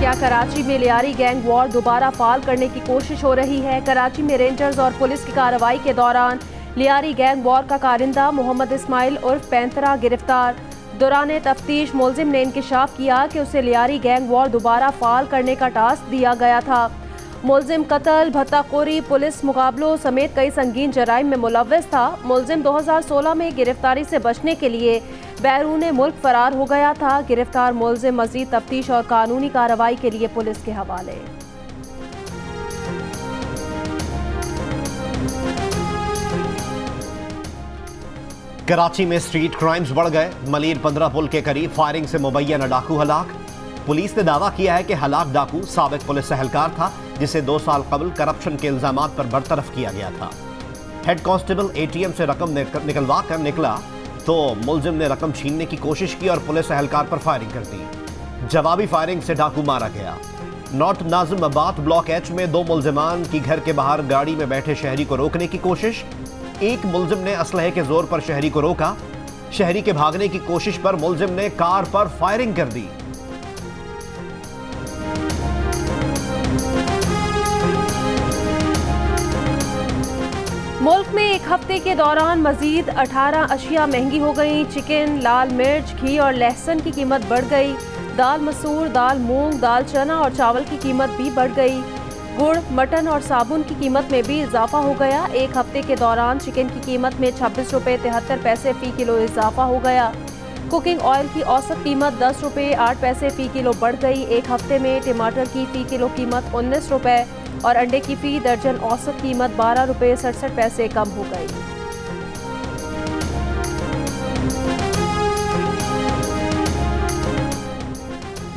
क्या कराची में Lyari gang war दोबारा फाल करने की कोशिश हो रही है? कराची में रेंजर्स और पुलिस की कार्रवाई के दौरान लियारी गैंग वॉर का कारिंदा मोहम्मद इस्माइल उर्फ पैंतरा गिरफ्तार। दौरान तफ्तीश मुलजिम ने इंकशाफ किया कि उसे लियारी गैंग वॉर दोबारा फाल करने का टास्क दिया गया था। मुलजिम कत्ल, भत्ताखोरी, पुलिस मुकाबलों समेत कई संगीन जराइम में मुलव्वस था। मुलजिम 2016 में गिरफ्तारी से बचने के लिए बैरून मुल्क फरार हो गया था। गिरफ्तार मुलजिम मजीद तफ्तीश और कानूनी कार्रवाई के लिए पुलिस के हवाले। कराची में स्ट्रीट क्राइम्स बढ़ गए। मलीर 15 पुल के करीब फायरिंग से मुबैना डाकू हलाक। पुलिस ने दावा किया है कि हलाक डाकू साबिक पुलिस एहलकार था, जिसे 2 साल कबल करप्शन के इल्जामात पर बरतरफ किया गया था। हेड कांस्टेबल ATM से रकम निकलवा कर निकला तो मुलजिम ने रकम छीनने की कोशिश की और पुलिस एहलकार पर फायरिंग कर दी। जवाबी फायरिंग से डाकू मारा गया। नॉर्थ नाजिमाबाद ब्लॉक H में 2 मुलजिमान की घर के बाहर गाड़ी में बैठे शहरी को रोकने की कोशिश। एक मुलजिम ने असलहे के जोर पर शहरी को रोका। शहरी के भागने की कोशिश पर मुलजिम ने कार पर फायरिंग कर दी। मुल्क में एक हफ्ते के दौरान मजीद 18 अशिया महंगी हो गई। चिकन, लाल मिर्च, घी और लहसुन की कीमत बढ़ गई। दाल मसूर, दाल मूंग, दाल चना और चावल की कीमत भी बढ़ गई। गुड़, मटन और साबुन की कीमत में भी इजाफा हो गया। एक हफ्ते के दौरान चिकन की कीमत में 26 रुपये 73 पैसे फ़ी किलो इजाफा हो गया। कुकिंग ऑयल की औसत कीमत 10 रुपये 8 पैसे फ़ी किलो बढ़ गई। एक हफ्ते में टमाटर की फ़ी किलो कीमत 19 रुपये और अंडे की फ़ी दर्जन औसत कीमत 12 रुपये 67 पैसे कम हो गई।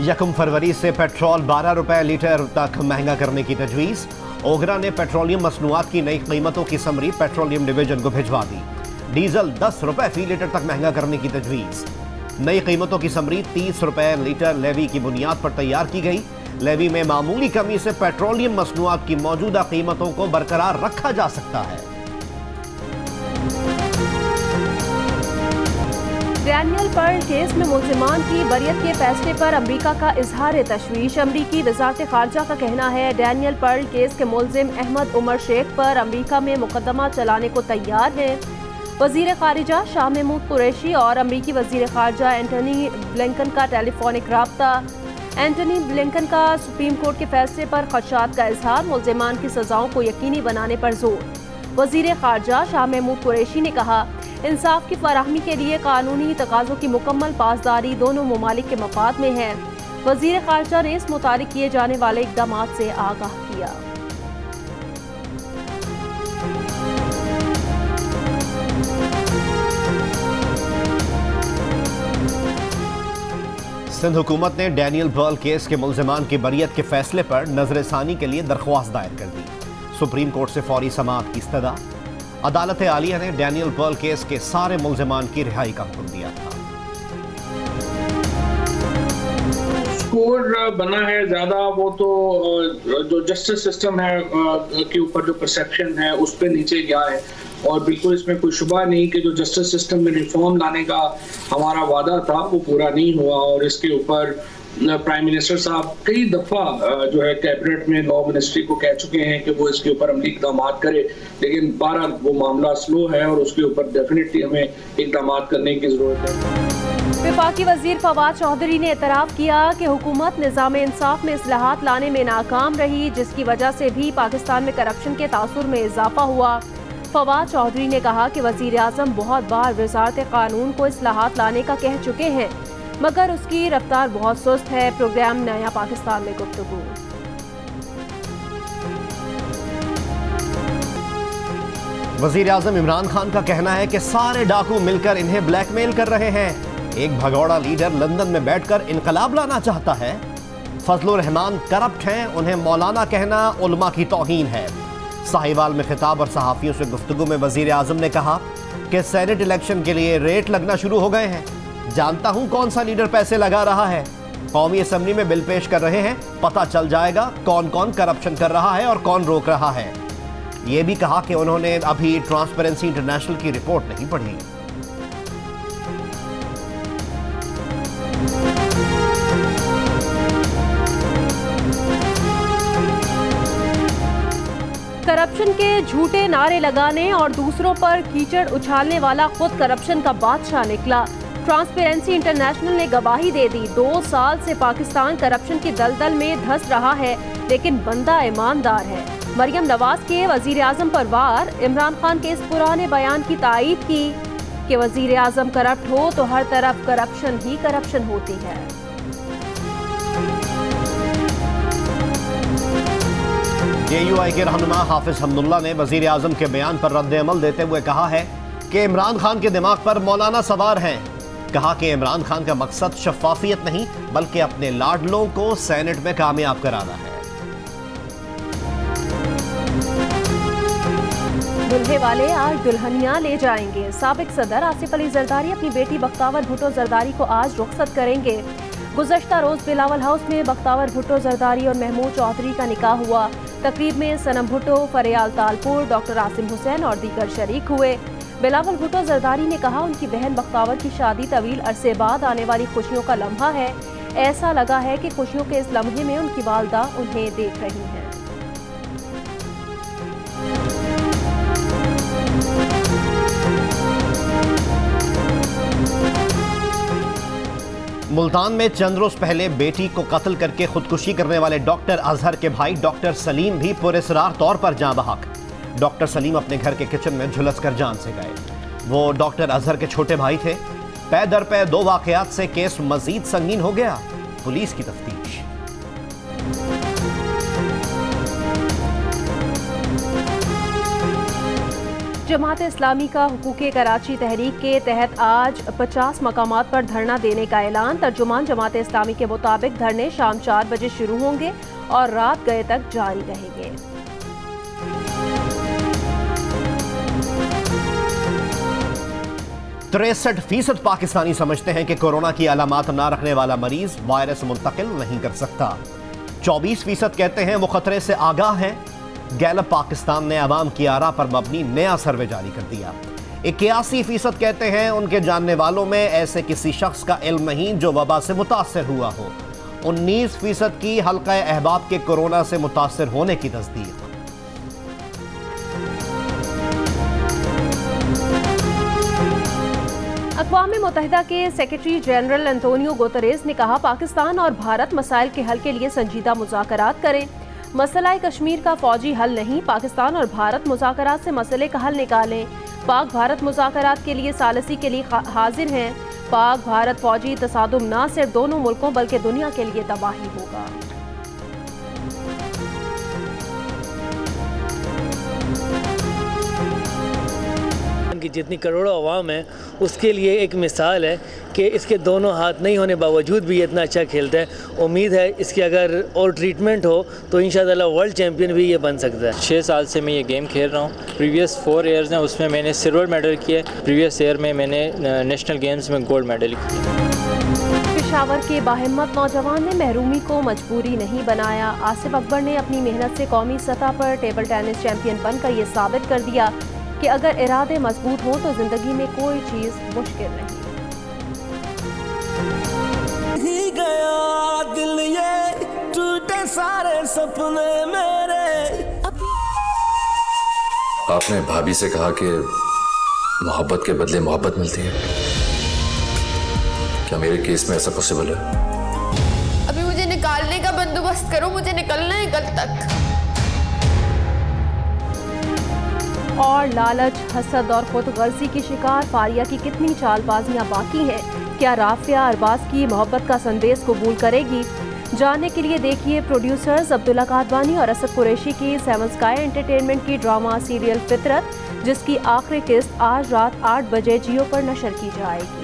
यकम फरवरी से पेट्रोल 12 रुपए लीटर तक महंगा करने की तजवीज़। ओगरा ने पेट्रोलियम मसनूआत की नई कीमतों की समरी पेट्रोलियम डिवीजन को भिजवा दी। डीजल 10 रुपए फी लीटर तक महंगा करने की तजवीज़। नई कीमतों की समरी 30 रुपए लीटर लेवी की बुनियाद पर तैयार की गई। लेवी में मामूली कमी से पेट्रोलियम मसनूआत की मौजूदा कीमतों को बरकरार रखा जा सकता है। डैनियल पर्ल केस में मुलजिमान की बरियत के फैसले पर अमरीका का इजहार तशवीश। अमरीकी वजारत खारजा का कहना है डैनियल पर्ल केस के मुलजिम अहमद उमर शेख पर अमरीका में मुकदमा चलाने को तैयार है। वजीर खारिजा शाह महमूद कुरैशी और अमरीकी वजीर खारजा एंटनी ब्लिंकन का टेलीफोनिक राब्ता। एंटनी ब्लिंकन का सुप्रीम कोर्ट के फैसले पर खदशात का इजहार। मुलजिमान की सजाओं को यकीनी बनाने पर जोर। वजीर खारजा शाह महमूद कुरैशी ने कहा इंसाफ की फराहमी के लिए कानूनी तकाज़ों की मुकम्मल पासदारी दोनों ममालिक के मफाद में है। वजीर खारजा ने इस मुताबिक किए जाने वाले इक़दाम से आगाह किया। सिंध हुकूमत ने डैनियल पर्ल केस के मुलजिमान की बरियत के फैसले पर नजरसानी के लिए दरख्वास्त दायर कर दी। सुप्रीम कोर्ट से फौरी समाअत की इस्तदा। अदालत आलिया ने डैनियल पर्ल केस के सारे मुलजिमान की रिहाई का हुक्म दिया था। स्कोर बना है ज्यादा, वो तो जो जस्टिस सिस्टम है के ऊपर जो परसेप्शन है उस पर नीचे गया है और बिल्कुल इसमें कोई शुबा नहीं कि जो जस्टिस सिस्टम में रिफॉर्म लाने का हमारा वादा था वो पूरा नहीं हुआ। और इसके ऊपर प्राइम मिनिस्टर साहब कई दफ़ा जो है कैबिनेट में लॉ मिनिस्ट्री को कह चुके हैं कि वो इसके ऊपर अमली इक़दाम करे, लेकिन बहरहाल वो मामला स्लो है और उसके ऊपर डेफिनेटली हमें इक़दाम करने की ज़रूरत है। वफाकी वज़ीर फवाद चौधरी ने एतराफ़ किया कि हुकूमत निज़ाम इंसाफ में इस्लाहात लाने में नाकाम रही, जिसकी वजह से भी पाकिस्तान में करप्शन के तासुर में इजाफा हुआ। फवाद चौधरी ने कहा कि वज़ीर आज़म बहुत बार वज़ारत क़ानून को इस्लाहात लाने का कह चुके हैं, मगर उसकी रफ्तार बहुत सुस्त है। प्रोग्राम नया पाकिस्तान में गुफ्तगू। वज़ीर आज़म इमरान खान का कहना है कि सारे डाकू मिलकर इन्हें ब्लैकमेल कर रहे हैं। एक भगौड़ा लीडर लंदन में बैठकर इनकलाब लाना चाहता है। फजलुर रहमान करप्ट हैं, उन्हें मौलाना कहना उलमा की तौहीन है। साहिवाल में खिताब और सहाफ़ियों से गुफ्तगू में वज़ीर आज़म ने कहा कि सेनेट इलेक्शन के लिए रेट लगना शुरू हो गए हैं। जानता हूं कौन सा लीडर पैसे लगा रहा है। कौमी असम्बली में बिल पेश कर रहे हैं, पता चल जाएगा कौन कौन करप्शन कर रहा है और कौन रोक रहा है। यह भी कहा कि उन्होंने अभी ट्रांसपेरेंसी इंटरनेशनल की रिपोर्ट नहीं पढ़ी। के झूठे नारे लगाने और दूसरों पर कीचड़ उछालने वाला खुद करप्शन का बादशाह निकला। ट्रांसपेरेंसी इंटरनेशनल ने गवाही दे दी। 2 साल से पाकिस्तान करप्शन की दलदल में धंस रहा है, लेकिन बंदा ईमानदार है। मरियम नवाज के वजीर आजम पर वार। इमरान खान के इस पुराने बयान की तायीद की कि वजीर आजम करप्ट हो तो हर तरफ करप्शन ही करप्शन होती है। JUI के रहनुमा हाफिज हमदुल्ला ने वजीर आजम के बयान पर रद्द-ए-अमल देते हुए कहा है कि इमरान खान के दिमाग पर मौलाना सवार हैं। कहा कि इमरान खान का मकसद शफाफियत नहीं बल्कि अपने लाडलों को सेनेट में कामयाब कराना है। दुल्हे वाले आज दुल्हनियां ले जाएंगे। साबिक सदर आसिफ अली जरदारी अपनी बेटी बख्तावर भुट्टो जरदारी को आज रुखसत करेंगे। गुज़श्ता रोज बिलावल हाउस में बख्तावर भुट्टो जरदारी और महमूद चौधरी का निकाह हुआ। तकरीब में सनम भुट्टो, फरियाल तालपुर, डॉक्टर आसिम हुसैन और दीगर शरीक हुए। बिलावल भुट्टो जरदारी ने कहा उनकी बहन बख्तावर की शादी तवील अरसे बाद आने वाली खुशियों का लम्हा है। ऐसा लगा है कि खुशियों के इस लम्हे में उनकी वालदा उन्हें देख रही हैं। मुल्तान में चंद रोज पहले बेटी को कत्ल करके खुदकुशी करने वाले डॉक्टर अजहर के भाई डॉक्टर सलीम भी पुरस्कार तौर पर जान बहक। डॉक्टर सलीम अपने घर के किचन में झुलस कर जान से गए। वो डॉक्टर अजहर के छोटे भाई थे। पै दर पै 2 वाकयात से केस मजीद संगीन हो गया। पुलिस की तफ्तीश। जमात इस्लामी का हुकूक़े कराची तहरीक के तहत आज 50 मकामात पर धरना देने का ऐलान। तर्जुमान जमात इस्लामी के मुताबिक धरने शाम 4 बजे शुरू होंगे और रात गए तक जारी रहेंगे। 63% पाकिस्तानी समझते हैं कि कोरोना की अलामात ना रखने वाला मरीज वायरस मुंतकिल नहीं कर सकता। 24% कहते हैं वो खतरे से आगाह हैं। गैलप पाकिस्तान ने अवाम की आरा पर मबनी नया सर्वे जारी कर दिया। 81% कहते हैं उनके जानने वालों में ऐसे किसी शख्स का इल्म नहीं जो वबा से मुतासर हुआ हो। 19% की हल्का अहबाब के कोरोना से मुतासर होने की तस्दीक। अक़वाम मुत्तहिदा के सेक्रेटरी जनरल एंटोनियो गुतेरेस ने कहा पाकिस्तान और भारत मसाइल के हल के लिए संजीदा मुज़ाकरात करें। मसला कश्मीर का फौजी हल नहीं, पाकिस्तान और भारत मुज़ाकरात से मसले का हल निकालें। पाक भारत मुज़ाकरात के लिए सालसी के लिए हाजिर हैं। पाक भारत फौजी तसादुम न सिर्फ दोनों मुल्कों बल्कि दुनिया के लिए तबाही होगा। की जितनी करोड़ों अवाम है उसके लिए एक मिसाल है कि इसके दोनों हाथ नहीं होने बावजूद भी इतना अच्छा खेलता है। उम्मीद है इसकी अगर और ट्रीटमेंट हो तो इंशाअल्लाह वर्ल्ड चैम्पियन भी ये बन सकता है। 6 साल से मैं ये गेम खेल रहा हूँ। प्रीवियस 4 ईयर्स हैं उसमें मैंने सिल्वर मेडल किया। प्रीवियस ईयर में मैंने नेशनल गेम्स में गोल्ड मेडल किया। पेशावर के बाहिम्मत नौजवान ने महरूमी को मजबूरी नहीं बनाया। आसिफ अकबर ने अपनी मेहनत से कौमी सतह पर टेबल टेनिस चैंपियन बनकर ये साबित कर दिया कि अगर इरादे मजबूत हों तो जिंदगी में कोई चीज मुश्किल नहीं। ही गया दिल ये टूटे सारे सपने मेरे। आपने भाभी से कहा कि मोहब्बत के बदले मोहब्बत मिलती है। क्या मेरे केस में ऐसा पॉसिबल है? अभी मुझे निकालने का बंदोबस्त करो, मुझे निकलना है कल तक। और लालच, हसद और खुद गर्जी की शिकार फारिया की कितनी चालबाजियां बाकी हैं? क्या राफिया अरबाज की मोहब्बत का संदेश कबूल करेगी? जानने के लिए देखिए प्रोड्यूसर्स अब्दुल्ला कादवानी और असद कुरैशी की 7 स्काई एंटरटेनमेंट की ड्रामा सीरियल फितरत, जिसकी आखिरी किस्त आज रात 8 बजे जियो पर नशर की जाएगी।